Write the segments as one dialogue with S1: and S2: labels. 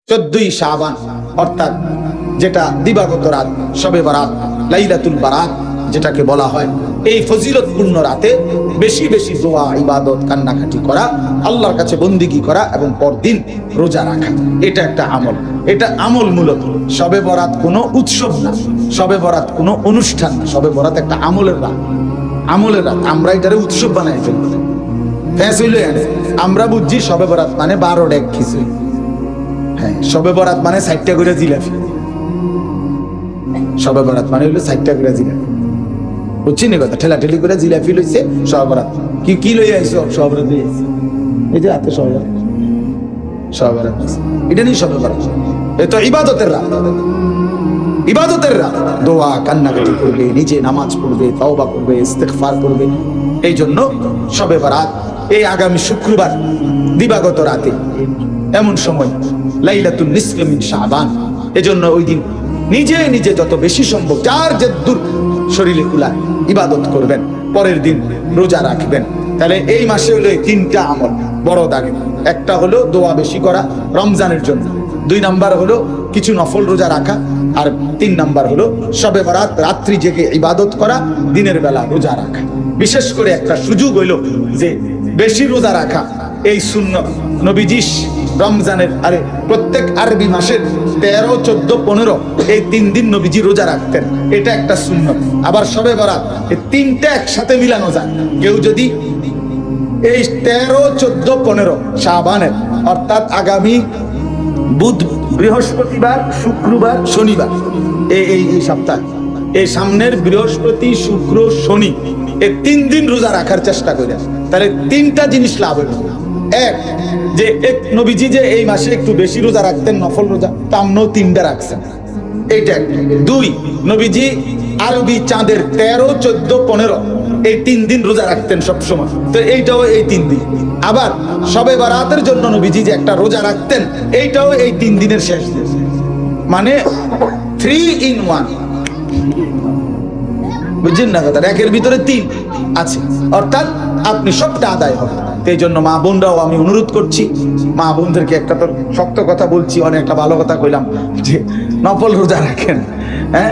S1: 14ই শাবান অর্থাৎ যেটা দিবাগত রাত, শবে বরাত, লাইলাতুল বারাত যেটাকে বলা হয়, এই ফজিলতপূর্ণ রাতে বেশি বেশি দোয়া, ইবাদত, কান্নাকাটি করা, আল্লাহর কাছে বন্দিগি করা এবং পরদিন রোজা রাখা, এটা একটা আমল। এটা আমল মূলত। শবে বরাত কোনো উৎসব না, শবে বরাত কোনো অনুষ্ঠান না, শবে বরাত একটা আমলের রাত। আমলের রাত আমরা এটারে উৎসব বানাই ফেলব। আমরা বুঝছি শবে বরাত মানে 12 ডেক খিচুড়ি। হ্যাঁ, শবে বরাত মানে 60টা করে জিলাপি। শবে বরাত মানে হলো 60টা করে জিলাপি, বুঝছি না কথা? ঠেলাঠেলি করে জিলাপি লইছে শবে বরাত। কি লই আইছো? শবে বরাত লই আইছি, এই যে হাতে শবে বরাত, শবে বরাত এটা নেই শবে বরাত। এ তো ইবাদতের রাত, ইবাদতের রাত। দোয়া, কান্নাকাটি করবে, নিজে নামাজ পড়বে, তাওবা করবে, ইস্তেগফার করবে। এই জন্য শবে বরাত এই আগামী শুক্রবার দিবাগত রাতে, এমন সময় লাইলাতুন নিসফি মিন শাবান। এজন্য ওই দিন নিজে নিজে যত বেশি সম্ভব যার যে দূর শরীরে কুলায় ইবাদত করবেন, পরের দিন রোজা রাখবেন। তাহলে এই মাসে হলো 3টা আমল বড় দাগে। একটা হলো দোয়া বেশি করা রমজানের জন্য, 2 নাম্বার হলো কিছু নফল রোজা রাখা, আর 3 নাম্বার হলো শবে বরাত রাত্রি জেগে ইবাদত করা, দিনের বেলা রোজা রাখা। বিশেষ করে একটা সুযোগ হইল যে বেশি রোজা রাখা, এই সুন্নত নবীজি রমজানের প্রত্যেক আরবি মাসের 13, 14, 15 এই 3 দিন নবীজি রোজা রাখতেন। এটা একটা সুন্নত। আবার শবে বরাত এই 3টা একসাথে মিলানো যায়। কেউ যদি এই 13, 14, 15 শাবানের অর্থাৎ আগামী বুধ, বৃহস্পতিবার, শুক্রবার, শনিবার, এই সপ্তাহ, এই সামনের বৃহস্পতি, শুক্র, শনি এই 3 দিন রোজা রাখার চেষ্টা করে, তাহলে 3টা জিনিস লাভ হইল। এক, যে এক নবীজি যে এই মাসে একটু বেশি রোজা রাখতেন, নফল রোজা, তামনো 3টা রাখছেন, এইটা। 2, নবীজি আরবি চাঁদের 13, 14, 15 এই 3 দিন রোজা রাখতেন সব সময়, তো এইটাও এই 3 দিন। আবার শবে বরাতের জন্য নবীজি যে একটা রোজা রাখতেন, এইটাও এই 3 দিনের শেষ দিন, মানে 3 in 1। বুঝছেন না কথা? একের ভিতরে 3 আছে, অর্থাৎ আপনি সবটা আদায় হবে। এই জন্য মা বোনরাও আমি অনুরোধ করছি, মা বোনদেরকে একটা তো শক্ত কথা বলছি, অনেকটা ভালো কথা কইলাম, যে নফল রোজা রাখেন। হ্যাঁ,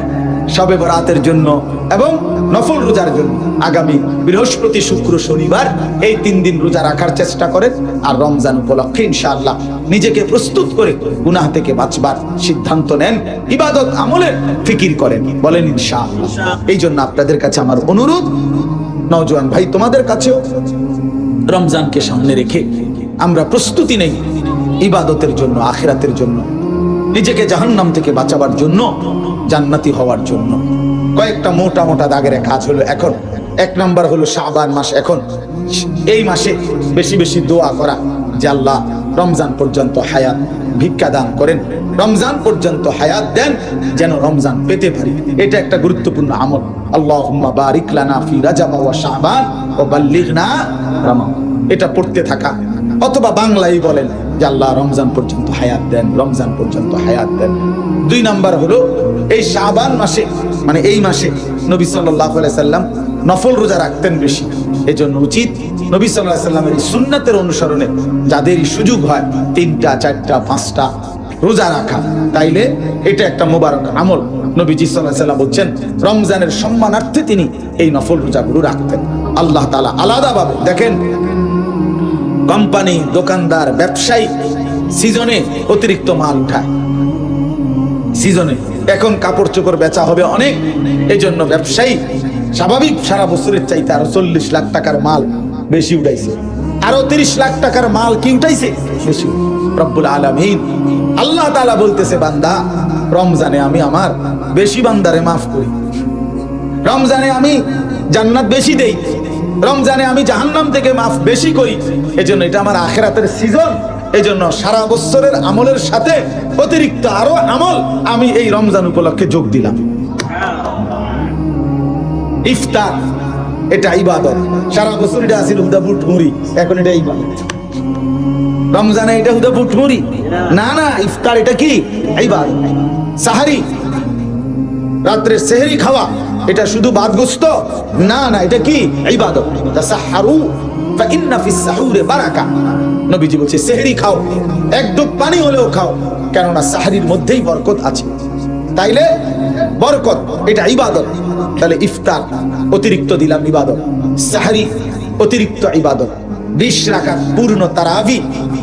S1: শবে বরাতের জন্য এবং নফল রোজার জন্য আগামী বৃহস্পতি, শুক্র, শনিবার এই 3 দিন রোজা রাখার চেষ্টা করেন। আর রমজান উপলক্ষে ইনশাআল্লাহ নিজেকে প্রস্তুত করে গুনাহ থেকে বাঁচবার সিদ্ধান্ত নেন, ইবাদত আমলের ফিকির করেন, বলেন ইনশাআল্লাহ। এই জন্য আপনাদের কাছে আমার অনুরোধ, নওজোয়ান ভাই তোমাদের কাছেও, রমজানকে সামনে রেখে আমরা প্রস্তুতি নেই ইবাদতের জন্য, আখিরাতের জন্য, নিজেকে জাহান্নাম থেকে বাঁচাবার জন্য, জান্নাতি হওয়ার জন্য। কয়েকটা মোটা মোটা দাগের কাজ হলো। এখন 1 নাম্বার হলো শাবান মাস। এখন এই মাসে বেশি বেশি দোয়া করা যে আল্লাহ রমজান পর্যন্ত হায়াত ভিক্ষা দান করেন, রমজান পর্যন্ত হায়াত দেন, যেন রমজান পেতে পারি। এটা একটা গুরুত্বপূর্ণ আমল। আল্লাহুম্মা বারিক লানা ফি রাজাব ওয়া শাবান ওয়া বাল্লিগনা রমাদান, এটা পড়তে থাকা। অথবা বাংলায় বলেন যে আল্লাহ রমজান পর্যন্ত হায়াত দেন, রমজান পর্যন্ত হায়াত দেন। 2 নাম্বার হলো এই শাবান মাসে, মানে এই মাসে নবী সাল্লাল্লাহু আলাইহি সাল্লাম নফল রোজা রাখতেন বেশি। এজন্য উচিত নবী সাল্লাল্লাহু আলাইহি সাল্লামের এই সুন্নাতের অনুসরণে যাদের সুযোগ হয় 3টা, 4টা, 5টা রোজা রাখা, তাইলে এটা একটা মোবারক আমল। নবীজি সাল্লাল্লাহু আলাইহি সাল্লাম বলছেন রমজানের সম্মানার্থে তিনি এই নফল রোজাগুলো রাখতেন। আল্লাহ তাআলা আলাদাভাবে দেখেন, কোম্পানি, দোকানদার, ব্যবসায়ী সিজনে অতিরিক্ত মাল উঠায়। সিজনে এখন কাপড় চোপড় বেচা হবে অনেক, এই জন্য ব্যবসায়ী স্বাভাবিক সারা বছরের চাইতে আরো 40 লাখ টাকার মাল বেশি উঠাইছে, আরো 30 লাখ টাকার মাল কি উঠাইছে বেশি। রব্বুল আলামিন আল্লাহ তাআলা বলতেছে, বান্দা রমজানে আমি আমার বেশি বান্দারে মাফ করি, রমজানে আমি জান্নাত বেশি দেই, রমজানে আমি জাহান্নাম থেকে মাফ বেশি করি। এজন্য এটা আমার আখিরাতের সিজন। এজন্য সারা বছরের আমলের সাথে অতিরিক্ত আরো আমল আমি এই রমজান উপলক্ষে যোগ দিলাম। ইফতার এটা ইবাদত, সারা বছর এটা আসিল হুদা বুট মুড়ি, এখন এটা ইবাদত। রমজানে এটা হুদা বুট মুড়ি না, না, ইফতার এটা কি ইবাদত। সাহারি, রাত্রে সেহরি খাওয়া, এটা শুধু ভাত গোস্ত না, না, এটা কি ইবাদত। তাসাহহারু ফা ইন্না ফিস সাহুরি বারাকা, নবীজি বলছে সেহরি খাও, এক ডুব পানি হলেও খাও, কেননা সাহরির মধ্যেই বরকত আছে। তাইলে বরকত এটা ইবাদত, তাহলে ইফতার অতিরিক্ত দিলাম ইবাদত, সাহরি অতিরিক্ত ইবাদত, 20 রাকাত পূর্ণ তারাবি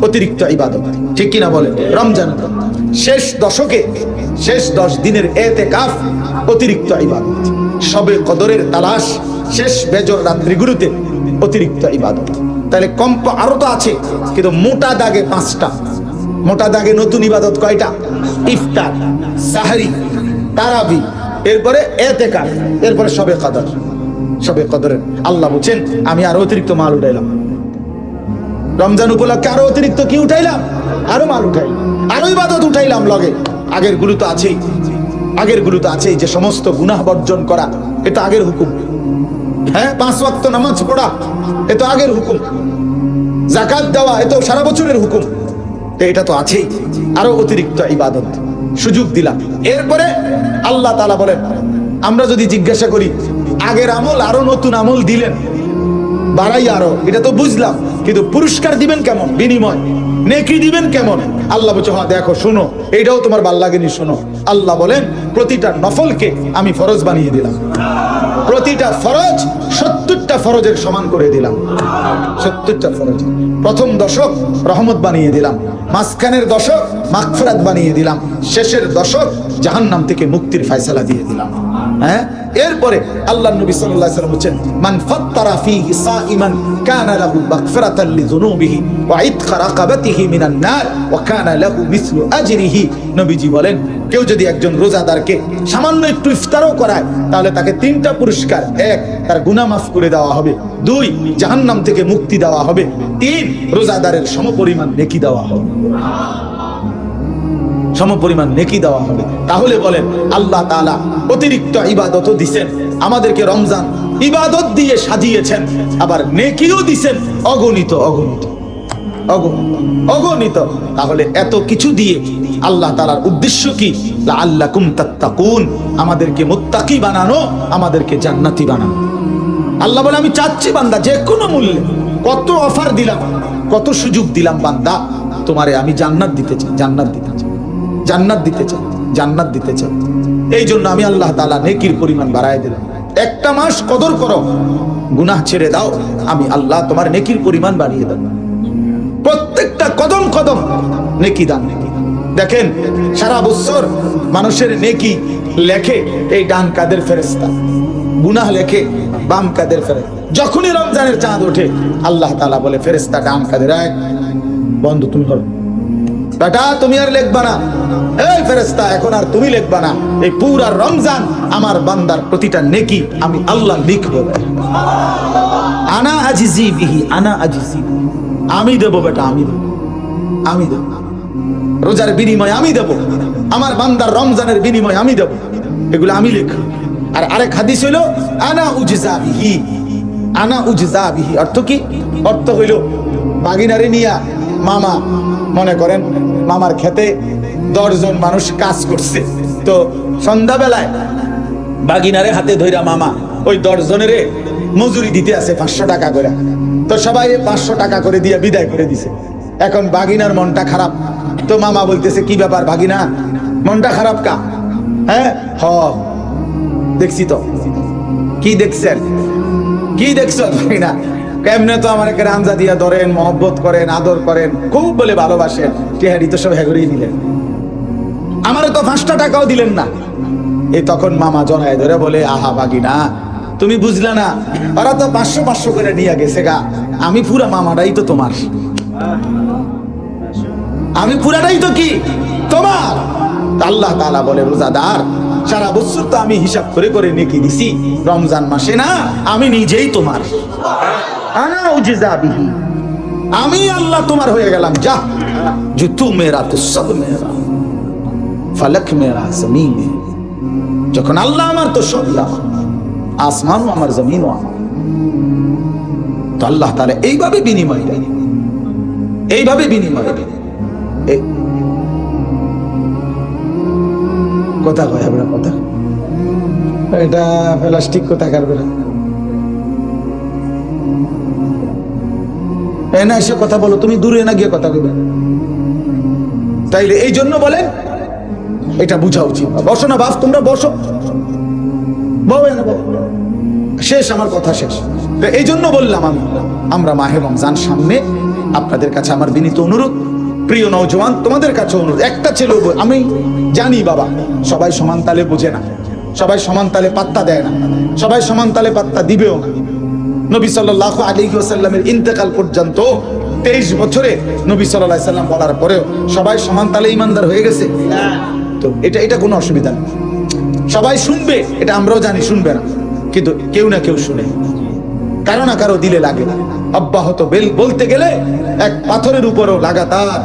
S1: অতিরিক্ত ইবাদত, ঠিক কিনা বলেন? রমজান শেষ দশকে শেষ 10 দিনের এতেকাফ অতিরিক্ত ইবাদত, শবে কদরের তালাশ শেষ বেজর রাত্রিগুলোতে অতিরিক্ত ইবাদত। তাহলে কম্প আরো তো আছে, কিন্তু মোটা দাগে 5টা। মোটা দাগে নতুন ইবাদত কয়টা? ইফতার, সাহরি, তারাবি, এরপরে এতেকাফ, এরপরে শবে কদর। শবে কদরের আল্লাহ বলছেন আমি আরো অতিরিক্ত মাল উঠাইলাম। রমজান উপলক্ষে আরো অতিরিক্ত কি উঠাইলাম? আরো মাল উঠাইলাম, আরো ইবাদত উঠাইলাম লগে। আগের গুলো তো আছেই, আগের গুলো তো আছেই, যে সমস্ত গুনাহ বর্জন করা এটা আগের হুকুম। হ্যাঁ, 5 ওয়াক্ত নামাজ পড়া এ তো আগের হুকুম। যাকাত দেওয়া এ তো সারা বছরের হুকুম। এটা তো আছেই, আরো অতিরিক্ত ইবাদত সুযোগ দিলাম। এরপরে আল্লাহ তাআলা বলেন, আমরা যদি জিজ্ঞাসা করি আগের আমল আরো নতুন আমল দিলেন বাড়াই আরো, এটা তো বুঝলাম, কিন্তু পুরস্কার দিবেন কেমন? বিনিময় নেকি দিবেন কেমন? আল্লাহ বলছে হ্যাঁ দেখো শোনো, এইটাও তোমার ভাল লাগেনি, শোনো। আল্লাহ বলেন প্রতিটা নফলকে আমি ফরজ বানিয়ে দিলাম, প্রতিটা ফরজ 70টা ফরজের সমান করে দিলাম। 70টা ফরজ, প্রথম দশক রহমত বানিয়ে দিলাম, মাঝখানের দশক মাগফিরাত বানিয়ে দিলাম, শেষের দশক জাহান্নাম থেকে মুক্তির ফয়সালা দিয়ে দিলাম। হ্যাঁ, এরপরে আল্লাহর নবী সাল্লাল্লাহু আলাইহি ওয়াসাল্লাম বলেন মান ফাত্তারা ফীহি সাইমান কানা লাহু মাগফিরাতান লিযুনুবিহি ওয়া ইতকা রাকাবাতিহি মিনান নার ওয়া কানা লাহু মিসলু আজরিহি। নবীজি বলেন কেউ যদি একজন রোজাদারকে সামান্য একটু ইফতারও করায় তাহলে তাকে 3টা পুরস্কার, 1 তার গুনাহ মাফ করে দেওয়া হবে, 2 জাহান্নাম থেকে মুক্তি দেওয়া হবে, 3 রোজাদারের সমপরিমাণ নেকি দেওয়া হবে, সমপরিমাণ নেকি দেওয়া হবে। তাহলে বলেন আল্লাহ তাআলা অতিরিক্ত ইবাদতও দিবেন আমাদেরকে, রমজান ইবাদত দিয়ে সাজিয়েছেন, আবার নেকিও দিবেন অগণিত অগণিত অগণিত। তাহলে এত কিছু দিয়ে আল্লাহ তাআলার উদ্দেশ্য কি? লাআল্লাকুম তাত্তাকুন, আমাদেরকে মুত্তাকি বানানো, আমাদেরকে জান্নাতি বানানো। আল্লাহ বলে আমি চাচ্ছি বান্দা যে কোনো মূল্যে, কত অফার দিলাম, কত সুযোগ দিলাম, বান্দা তোমারে আমি জান্নাত দিতে চাই, জান্নাত দিতে চাই, জান্নাত দিতে চাই, জান্নাত দিতে চাই। এই জন্য আমি আল্লাহ তাআলা নেকির পরিমাণ বাড়ায় দিলাম। একটা মাস কদর করো, গুনাহ ছেড়ে দাও, আমি আল্লাহ তোমার নেকির পরিমাণ বাড়িয়ে দেব। প্রত্যেকটা কদম কদম নেকি দান। দেখেন সারা বছর মানুষের নেকি লেখে এই ডান কাদের ফেরেশতা, গুনাহ লেখে বাম কাদের ফেরেশতা। যখনই রমজানের চাঁদ ওঠে আল্লাহ তাআলা বলে ফেরেশতা ডান কাদের, এক বন্ধ তুমি করো, বেটা তুমি আর লিখবা না, এই ফেরেশতা এখন আর তুমি লিখবা না, এই পুরা রমজান আমার বান্দার প্রতিটা নেকি আমি আল্লাহ লিখব। আনা আজিজি বিহি, আনা আজিজি, আমি দেব বেটা, আমি দেব, আমি দেব। রোজার বিনিময় আমি দেব, আমার বান্দার রমজানের বিনিময় আমি দেব, এগুলো আমি লিখ। আর আরেক হাদিস হইল আনা উজজা বিহি, আনা উজজা বিহি। অর্থ কি? অর্থ হইল বাগিনারে নিয়া মামা, মনে করেন মামার খেতে 10 জন মানুষ কাজ করছে, তো সন্ধ্যাবেলায় বাগিনারে হাতে ধইরা মামা ওই 10 জনের মজুরি দিতে আছে 500 টাকা করে, তো সবাই 500 টাকা করে দিয়ে বিদায় করে দিছে। এখন বাগিনার মনটা খারাপ, তো মামা বলতেছে কি ব্যাপার বাগিনা, মনটা খারাপ কা? হ্যাঁ হ দেখছি তো। কি দেখছেন? কি দেখছো বাগিনা? কেমনে তো আমার একটা রামজা দিয়া ধরেন, মহব্বত করেন, আদর করেন, খুব বলে ভালোবাসেন, টেহারি তো সব হেগরেই দিলেন, আমারে তো 5টা টাকাও দিলেন না। এই তখন মামা জড়ায় ধরে বলে আহা বাগিনা তুমি বুঝলে না, ওরা তো 500 করে নিয়ে গেছে গা, আমি পুরা মামাটাই তো তোমার, আমি পুরাটাই তো কি তোমার। আল্লাহ তাআলা বলে রোজাদার সারা বছর তো আমি হিসাব করে করে নেকি দিছি, রমজান মাসে না আমি নিজেই তোমার, আনা উজজা বিহি, আমি আল্লাহ তোমার হয়ে গেলাম। যা যে তু মেরা তো সব মেরা, ফলক মেরা জমিন মেরা। যখন আল্লাহ আমার তো সব আমার, আসমানও আমার, জমিনও আমার। তো আল্লাহ তাআলা এইভাবে বিনিময় দেয়, এইভাবে বিনিময় দেয়। কথা কয় আমরা, কথা এটা প্লাস্টিক কথা কারবে না, না এসে কথা বলো, তুমি দূরে না গিয়ে কথা বলবে। তাইলে এই জন্য বলেন এটা বুঝা উচিত। বসো না বাপ, তোমরা বসো, শেষ, আমার কথা শেষ। এই জন্য বললাম আমরা মাহে রমজান সামনে, আপনাদের কাছে আমার বিনীত অনুরোধ, প্রিয় নওজওয়ান তোমাদের কাছে অনুরোধ, একটা ছেলে, আমি জানি বাবা সবাই সমান তালে বোঝে না, সবাই সমান তালে পাত্তা দেয় না, সবাই সমান তালে পাত্তা দিবেও না। নবী সাল্লাল্লাহু আলাইহি ওয়াসাল্লামের ইন্তেকাল পর্যন্ত 23 বছরে নবী সাল্লাল্লাহু আলাইহি ওয়াসাল্লাম বলার পরেও সবাই সমান তালে ইমানদার হয়ে গেছে তো এটা কোনো অসুবিধা নেই। সবাই শুনবে, এটা আমরাও জানি শুনবে না, কিন্তু কেউ না কেউ শুনে, কারো না কারো দিলে লাগে। অব্যাহত বলতে গেলে এক পাথরের উপরও লাগাতার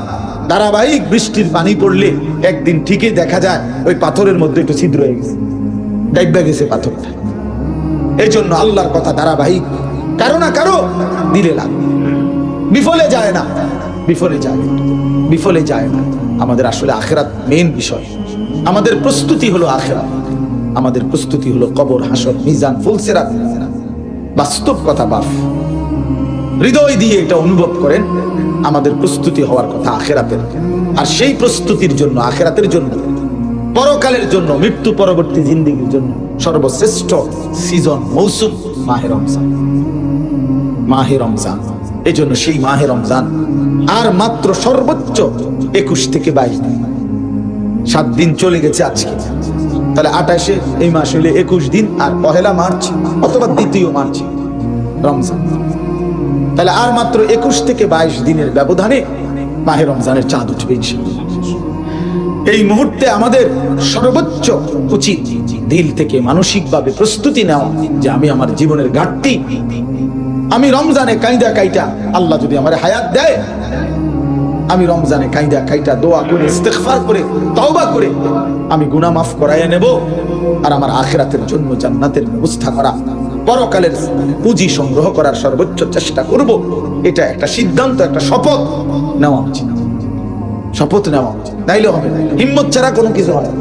S1: ধারাবাহিক বৃষ্টির পানি পড়লে একদিন ঠিকই দেখা যায় ওই পাথরের মধ্যে একটু ছিদ্র হয়ে গেছে, ডাইবা গেছে পাথরটা। এই জন্য আল্লাহর কথা ধারাবাহিক, কারো না কারো দিলে লাগে, বিফলে যায় না, বিফলে যায় না। আমাদের আসলে আখিরাত মেইন বিষয়, আমাদের প্রস্তুতি হলো আখিরাত, আমাদের প্রস্তুতি হলো কবর, হাসর, মিজান, ফুলসিরাত। বাস্তব কথা বাপ, হৃদয় দিয়ে এটা অনুভব করেন, আমাদের প্রস্তুতি হওয়ার কথা আখিরাতের। আর সেই প্রস্তুতির জন্য, আখিরাতের জন্য, পরকালের জন্য, মৃত্যু পরবর্তী জিন্দেগির জন্য সর্বশ্রেষ্ঠ সিজন, মৌসুম মাহে রমজান। মাহে রমজান, এই জন্য সেই মাহে রমজান আর মাত্র সর্বোচ্চ 21 থেকে 22 দিন, 7 দিন চলে গেছে আজকে। তাহলে 28-এ এই মাস হলে 21 দিন, আর 1 মার্চ অথবা 2 মার্চ রমজান। তাহলে আর মাত্র 21 থেকে 22 দিনের ব্যবধানে মাহে রমজানের চাঁদ উঠবে ইনশাআল্লাহ। এই মুহূর্তে আমাদের সর্বোচ্চ উচিত দিল থেকে মানসিকভাবে প্রস্তুতি নেওয়া যে আমি আমার জীবনের ঘাটতি, আমি রমজানে কাইদা কাইটা, আল্লাহ যদি আমার হায়াত দেয়, আমি রমজানে কাইদা কাইটা দোয়া করে, ইস্তেগফার করে, তওবা করে আমি গুনাহ মাফ করাইয়া নেব, আর আমার আখিরাতের জন্য জান্নাতের ব্যবস্থা করা, পরকালের পুঁজি সংগ্রহ করার সর্বোচ্চ চেষ্টা করব। এটা একটা সিদ্ধান্ত, একটা শপথ নেওয়া উচিত, শপথ নেওয়া উচিত, নাইলে হবে না। হিম্মত ছাড়া কোনো কিছু হয়।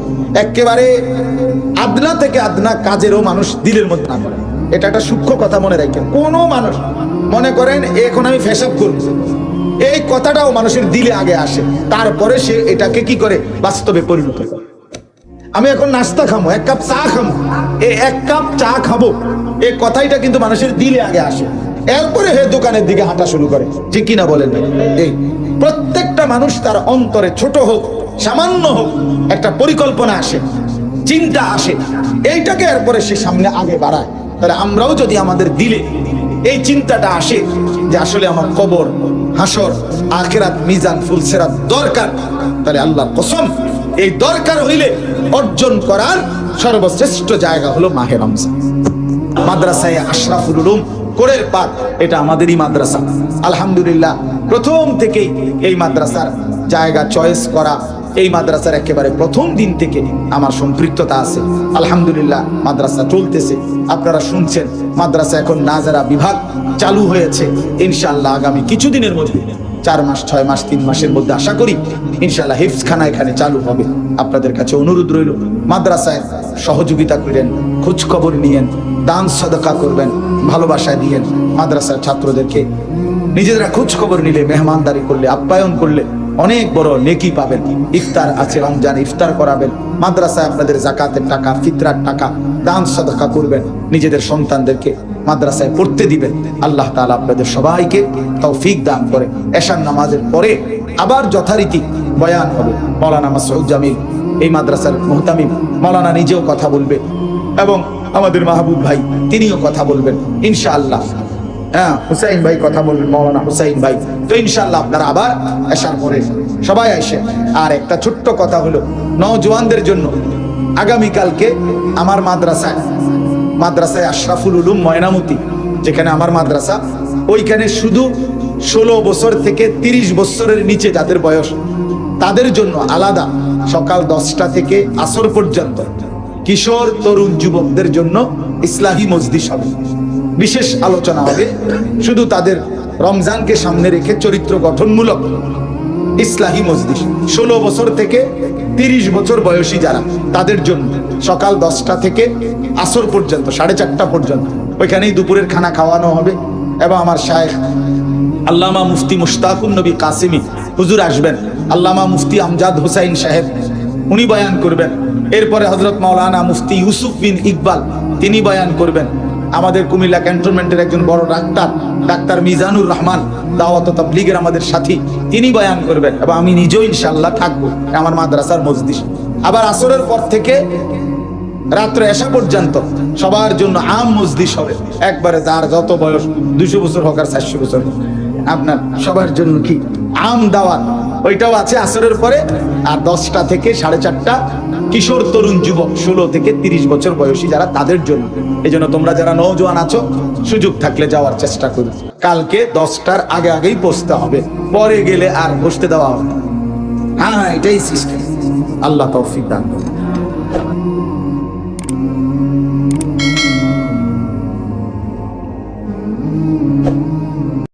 S1: একেবারে আদনা থেকে আদনা কাজেরও মানুষ দিলের মধ্যে না করে, এটা একটা সূক্ষ্ম কথা মনে রাখেন। কোনো মানুষ মনে করেন এখন আমি ফেসাব করব, এই কথাটাও মানুষের দিলে আগে আসে, তারপরে সে এটাকে কি করে বাস্তবে পরিণত করে। আমি এখন নাস্তা খাবো, 1 কাপ চা খাবো, এই 1 কাপ চা খাবো, এই কথাইটা কিন্তু মানুষের দিলে আগে আসে, এরপরে হে দোকানের দিকে হাঁটা শুরু করে, ঠিক কিনা বলেন? এই প্রত্যেকটা মানুষ তার অন্তরে ছোট হোক সামান্য হোক একটা পরিকল্পনা আসে, চিন্তা আসে, এইটাকে এরপরে সে সামনে আগে বাড়ায়। তাহলে আমরাও যদি আমাদের দিলে এই চিন্তাটা আসে যে আসলে আমার কবর, হাসর, আখিরাত, মিজান, ফুলসিরাত দরকার, তাহলে আল্লাহর কসম এই দরকার হইলে অর্জন করার সর্বশ্রেষ্ঠ জায়গা হলো মাহে রমজান। মাদ্রাসায়ে আশরাফুল উলুম কোরের পাক, এটা আমাদেরই মাদ্রাসা। আলহামদুলিল্লাহ, প্রথম থেকেই এই মাদ্রাসার জায়গা চয়েস করা, এই মাদ্রাসার একেবারে প্রথম দিন থেকে আমার সম্পৃক্ততা আছে। আলহামদুলিল্লাহ, মাদ্রাসা চলতেছে, আপনারা শুনছেন। মাদ্রাসা এখন নাজারা বিভাগ চালু হয়েছে, ইনশাআল্লাহ আগামী কিছুদিনের মধ্যে 4 মাস 6 মাস 3 মাসের মধ্যে আশা করি ইনশাআল্লাহ হিফজখানা এখানে চালু হবে। আপনাদের কাছে অনুরোধ রইল, মাদ্রাসায় সহযোগিতা করেন, খোঁজ খবর নিয়েন, দান সাদাকা করবেন, ভালোবাসা দিয়েন। মাদ্রাসার ছাত্রদেরকে নিজেরা খোঁজ খবর নিলে, মেহমানদারি করলে, আপ্যায়ন করলে অনেক বড় নেকি পাবেন। ইফতার আছে, রমজান ইফতার করাবেন, মাদ্রাসায় আপনাদের যাকাতের টাকা, ফিতরার টাকা দান সাদাকা করবেন, নিজেদের সন্তানদেরকে মাদ্রাসায় পড়তে দিবেন। আল্লাহ তাআলা আপনাদের সবাইকে তৌফিক দান করে। এশার নামাজের পরে আবার যথারীতি বয়ান হবে। মাওলানা মাসউদ জামিল, এই মাদ্রাসার মুহতামিম, মাওলানা নিজেও কথা বলবে এবং আমাদের মাহবুব ভাই তিনিও কথা বলবেন ইনশাআল্লাহ। হ্যাঁ, হুসাইন ভাই কথা বলবেন, মাওলানা হুসাইন ভাই। তো ইনশাআল্লাহ আপনারা আবার এশার পরে সবাই আসেন। আর একটা ছোট্ট কথা হলো, নওজওয়ানদের জন্য আগামীকালকে আমার মাদ্রাসায় আশরাফুল উলুম ময়নামতি, যেখানে আমার মাদ্রাসা, ওইখানে শুধু 16 বছর থেকে 30 বছরের নিচে যাদের বয়স, তাদের জন্য আলাদা সকাল 10টা থেকে আসর পর্যন্ত কিশোর তরুণ যুবকদের জন্য ইসলাহি মজলিস হবে, বিশেষ আলোচনা হবে। শুধু তাদের রমজানকে সামনে রেখে চরিত্র গঠনমূলক ইসলাহি মজলিস, 16 বছর থেকে 30 বছর বয়সী যারা, তাদের জন্য সকাল 10টা থেকে আসর পর্যন্ত 4:30 পর্যন্ত ওইখানেই দুপুরের খানা খাওয়ানো হবে। এবং আমার শায়েখ আল্লামা মুফতি মুশতাকুন নবী কাসিমি হুজুর আসবেন, আল্লামা মুফতি আমজাদ হোসাইন সাহেব উনি বয়ান করবেন, এরপরে হযরত মাওলানা মুফতি ইউসুফ বিন ইকবাল তিনি বয়ান করবেন, আমাদের কুমিল্লা ক্যান্টনমেন্টের একজন বড় ডাক্তার মিজানুর রহমান দাওয়াত ও তাবলীগের আমাদের সাথী তিনি বয়ান করবেন, এবং আমি নিজেও ইনশাআল্লাহ থাকবো আমার মাদ্রাসার মজলিস। আবার আসরের পর থেকে রাত্রে এসা পর্যন্ত সবার জন্য আম মজলিস হবে, একবারে যার যত বয়স 200 বছর হোক আর 400 বছর হোক, আপনার সবার জন্য কি আম দাওয়াত ওইটাও আছে আসরের পরে। আর 10টা থেকে 4:30 কিশোর তরুণ যুবক 16 থেকে 30 বছর বয়সী যারা, তাদের জন্য। এই জন্য তোমরা যারা নওজোয়ান আছো সুযোগ থাকলে যাওয়ার চেষ্টা করো। কালকে 10টার আগে আগেই পৌঁছতে হবে, পরে গেলে আর বসতে দেওয়া হবে না। হ্যাঁ, এটাই সিস্টেম। আল্লাহ তৌফিক দান করুন।